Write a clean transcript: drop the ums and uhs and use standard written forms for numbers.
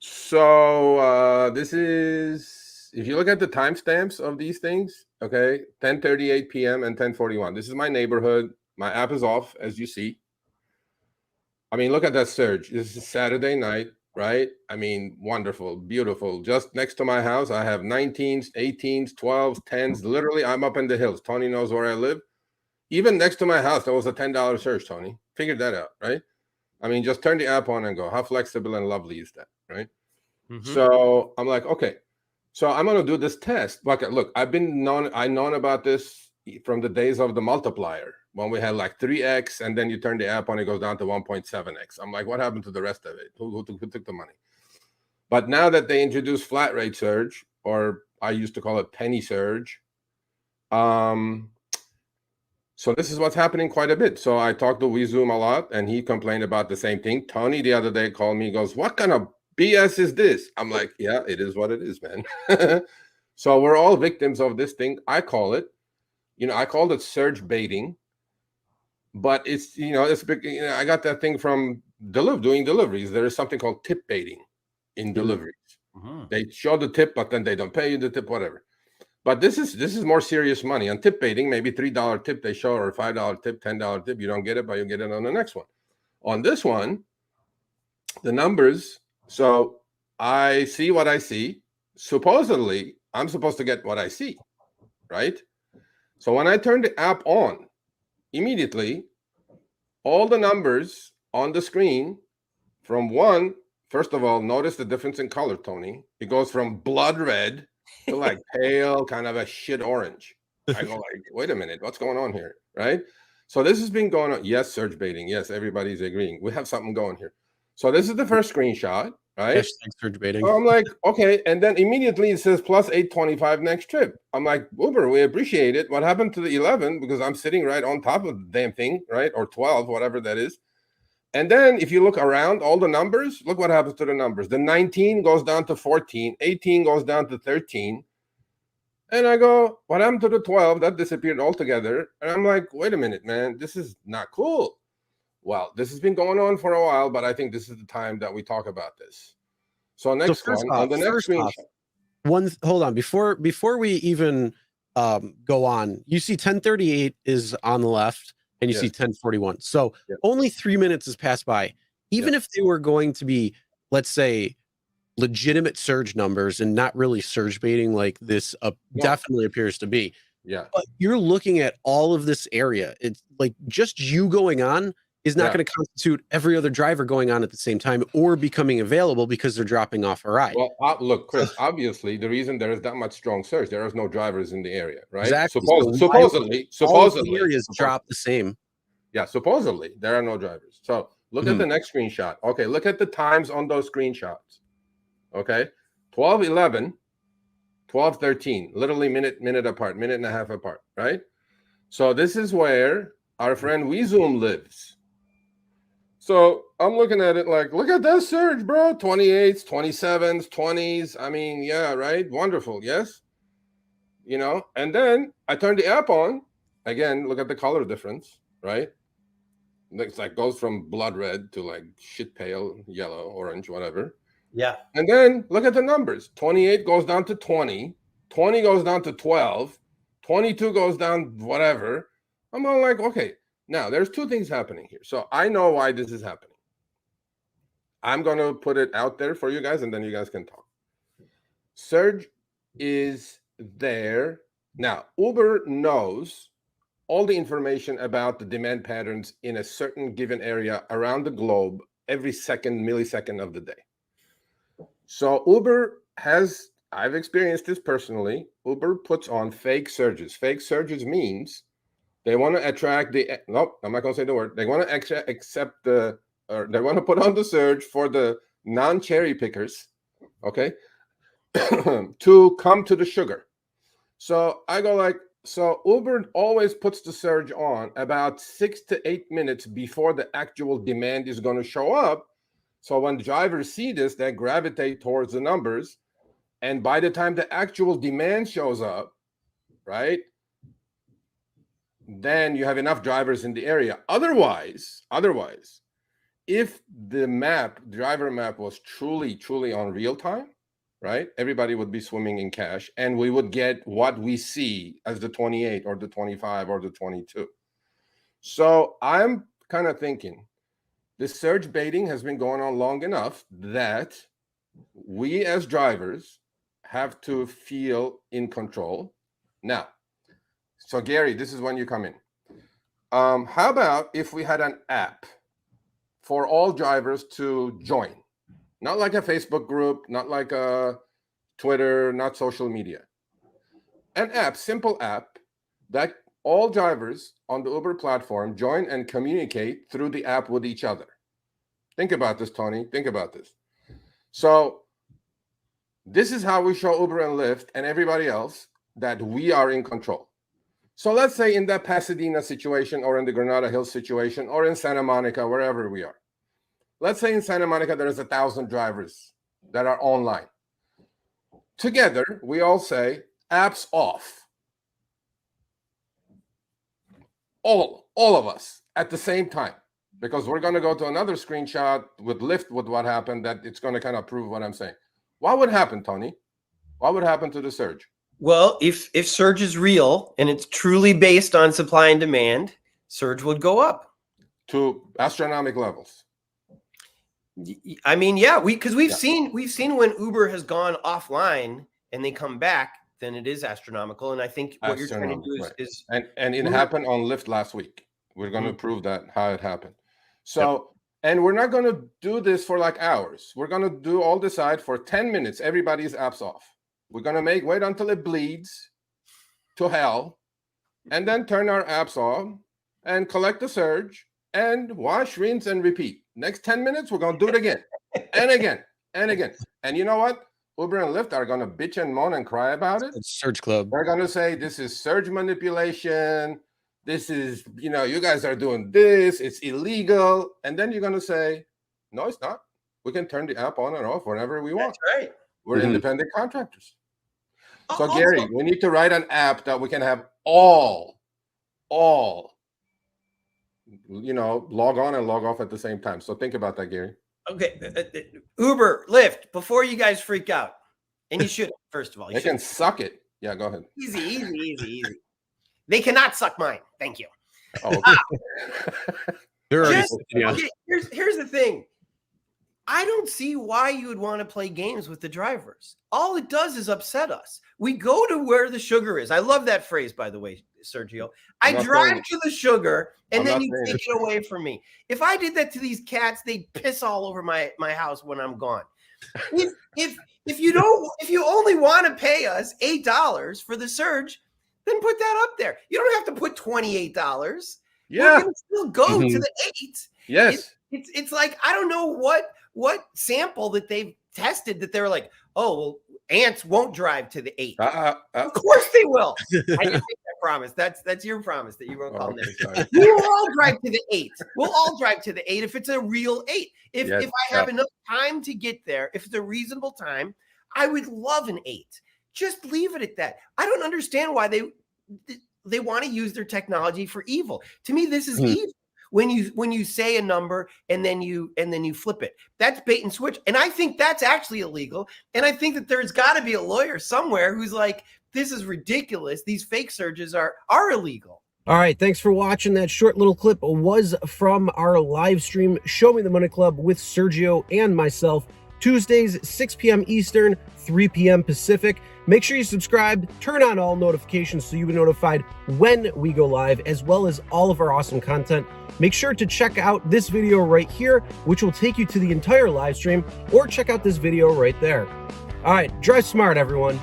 So this is, if you look at the timestamps of these things, okay, 10:38 p.m. and 10:41. This is my neighborhood. My app is off, as you see. I mean, look at that surge. This is Saturday night, right? I mean, wonderful, beautiful. Just next to my house, I have 19s, 18s, 12s, 10s. Literally, I'm up in the hills. Tony knows where I live. Even next to my house, there was a $10 surge, Tony. Figured that out, right? I mean, just turn the app on and go. How flexible and lovely is that, right? So I'm like, okay, so I'm going to do this test. Look, I've known about this from the days of the multiplier when we had like 3x and then you turn the app on, it goes down to 1.7x. I'm like, what happened to the rest of it? Who took the money? But now that they introduced flat rate surge, or I used to call it penny surge, so this is what's happening quite a bit. So I talked to WeZoom a lot, and he complained about the same thing. Tony the other day called me, goes, what kind of BS is this? I'm like, yeah, it is what it is, man. So we're all victims of this thing. I call it surge baiting. But it's, it's big. I got that thing from doing deliveries. There is something called tip baiting in deliveries. They show the tip, but then they don't pay you the tip, whatever. But this is more serious money. On tip baiting, maybe $3 tip they show, or $5 tip, $10 tip. You don't get it, but you get it on the next one. On this one, the numbers. So I see what I see. Supposedly, I'm supposed to get what I see, right? So when I turn the app on, immediately, all the numbers on the screen from one, first of all, notice the difference in color, Tony. It goes from blood red to like pale, kind of a shit orange. I go like, wait a minute, what's going on here, right? So this has been going on. Yes, surge baiting. Yes, everybody's agreeing. We have something going here. So this is the first screenshot, right? Hashtag surge baiting. So I'm like, okay, and then immediately it says plus 825 next trip. I'm like, Uber, we appreciate it. What happened to the 11? Because I'm sitting right on top of the damn thing, right? Or 12, whatever that is. And then if you look around all the numbers, look what happens to the numbers. The 19 goes down to 14, 18 goes down to 13. And I go, what happened to the 12? That disappeared altogether. And I'm like, wait a minute, man, this is not cool. Well, this has been going on for a while, but I think this is the time that we talk about this. So next one, on the next screenshot. Hold on, before we even go on, you see 1038 is on the left, and you see 1041. So only 3 minutes has passed by. Even if they were going to be, let's say, legitimate surge numbers and not really surge baiting like this definitely appears to be. Yeah. But you're looking at all of this area. It's like just you going on is not going to constitute every other driver going on at the same time or becoming available because they're dropping off a ride. Well, look, Chris, obviously the reason there is that much strong surge, there is no drivers in the area, right? Exactly. Supposedly, all the areas drop the same. Yeah, supposedly there are no drivers. So look at the next screenshot. Okay, look at the times on those screenshots. Okay, 12:11, 12:13, literally minute apart, minute and a half apart, right? So this is where our friend WeZoom lives. So I'm looking at it like, look at that surge, bro. 28s, 27s, 20s. I mean, yeah, right? Wonderful, yes? And then I turn the app on. Again, look at the color difference, right? It's like goes from blood red to like shit pale, yellow, orange, whatever. Yeah. And then look at the numbers. 28 goes down to 20. 20 goes down to 12. 22 goes down whatever. I'm all like, okay. Now, there's two things happening here. So I know why this is happening. I'm going to put it out there for you guys, and then you guys can talk. Surge is there. Now, Uber knows all the information about the demand patterns in a certain given area around the globe every millisecond of the day. So Uber has, I've experienced this personally, Uber puts on fake surges. Fake surges means they want to attract nope, I'm not going to say the word. They want to they want to put on the surge for the non-cherry pickers, okay, to come to the sugar. So I go like, so Uber always puts the surge on about 6 to 8 minutes before the actual demand is going to show up. So when drivers see this, they gravitate towards the numbers. And by the time the actual demand shows up, right, then you have enough drivers in the area. Otherwise, if the driver map was truly on real time, right? Everybody would be swimming in cash, and we would get what we see as the 28 or the 25 or the 22. So I'm kind of thinking the surge baiting has been going on long enough that we as drivers have to feel in control. Now, so Gary, this is when you come in. How about if we had an app for all drivers to join? Not like a Facebook group, not like a Twitter, not social media. An app, simple app that all drivers on the Uber platform join and communicate through the app with each other. Think about this, Tony. Think about this. So this is how we show Uber and Lyft and everybody else that we are in control. So let's say in that Pasadena situation or in the Granada Hills situation or in Santa Monica, wherever we are. Let's say in Santa Monica, there's 1,000 drivers that are online. Together, we all say, apps off. All of us at the same time, because we're going to go to another screenshot with Lyft with what happened that it's going to kind of prove what I'm saying. What would happen, Tony? What would happen to the surge? Well, if surge is real and it's truly based on supply and demand, surge would go up to astronomical levels. I mean, yeah, we've seen when Uber has gone offline and they come back, then it is astronomical. And I think what you're trying to do is and it happened on Lyft last week. We're going to prove that how it happened. So, and we're not going to do this for like hours. We're going to do all decide for 10 minutes. Everybody's apps off. We're going to wait until it bleeds to hell and then turn our apps on and collect the surge and wash, rinse, and repeat. Next 10 minutes, we're going to do it again and again and again. And you know what? Uber and Lyft are going to bitch and moan and cry about it. It's Surge Club. They're going to say, this is surge manipulation. This is, you guys are doing this. It's illegal. And then you're going to say, no, it's not. We can turn the app on and off whenever we want. That's right. We're independent contractors. So, Gary, we need to write an app that we can have all, log on and log off at the same time. So think about that, Gary. Okay. Uber, Lyft, before you guys freak out, and you should, first of all. They can suck it. Yeah, go ahead. Easy. They cannot suck mine. Thank you. Oh, okay, here's the thing. I don't see why you would want to play games with the drivers. All it does is upset us. We go to where the sugar is. I love that phrase, by the way, Sergio. I drive to the sugar, and then you take it away from me. If I did that to these cats, they'd piss all over my house when I'm gone. If you only want to pay us $8 for the surge, then put that up there. You don't have to put $28. Yeah, we're gonna still go to the 8. Yes, it's like I don't know what sample that they've tested that they're like, oh well, ants won't drive to the 8. Of course they will. I can make that promise. That's your promise that you won't call them. We will all drive to the 8. We'll all drive to the 8 if it's a real 8. If I have enough time to get there, if it's a reasonable time, I would love an 8. Just leave it at that. I don't understand why they want to use their technology for evil. To me, this is evil. When you say a number and then you flip it, that's bait and switch. And I think that's actually illegal. And I think that there's got to be a lawyer somewhere who's like, this is ridiculous. These fake surges are illegal. All right, thanks for watching. That short little clip was from our live stream, Show Me the Money Club with Sergio and myself, Tuesdays, 6 p.m. Eastern, 3 p.m. Pacific. Make sure you subscribe, turn on all notifications so you'll be notified when we go live, as well as all of our awesome content. Make sure to check out this video right here, which will take you to the entire live stream, or check out this video right there. All right, drive smart, everyone.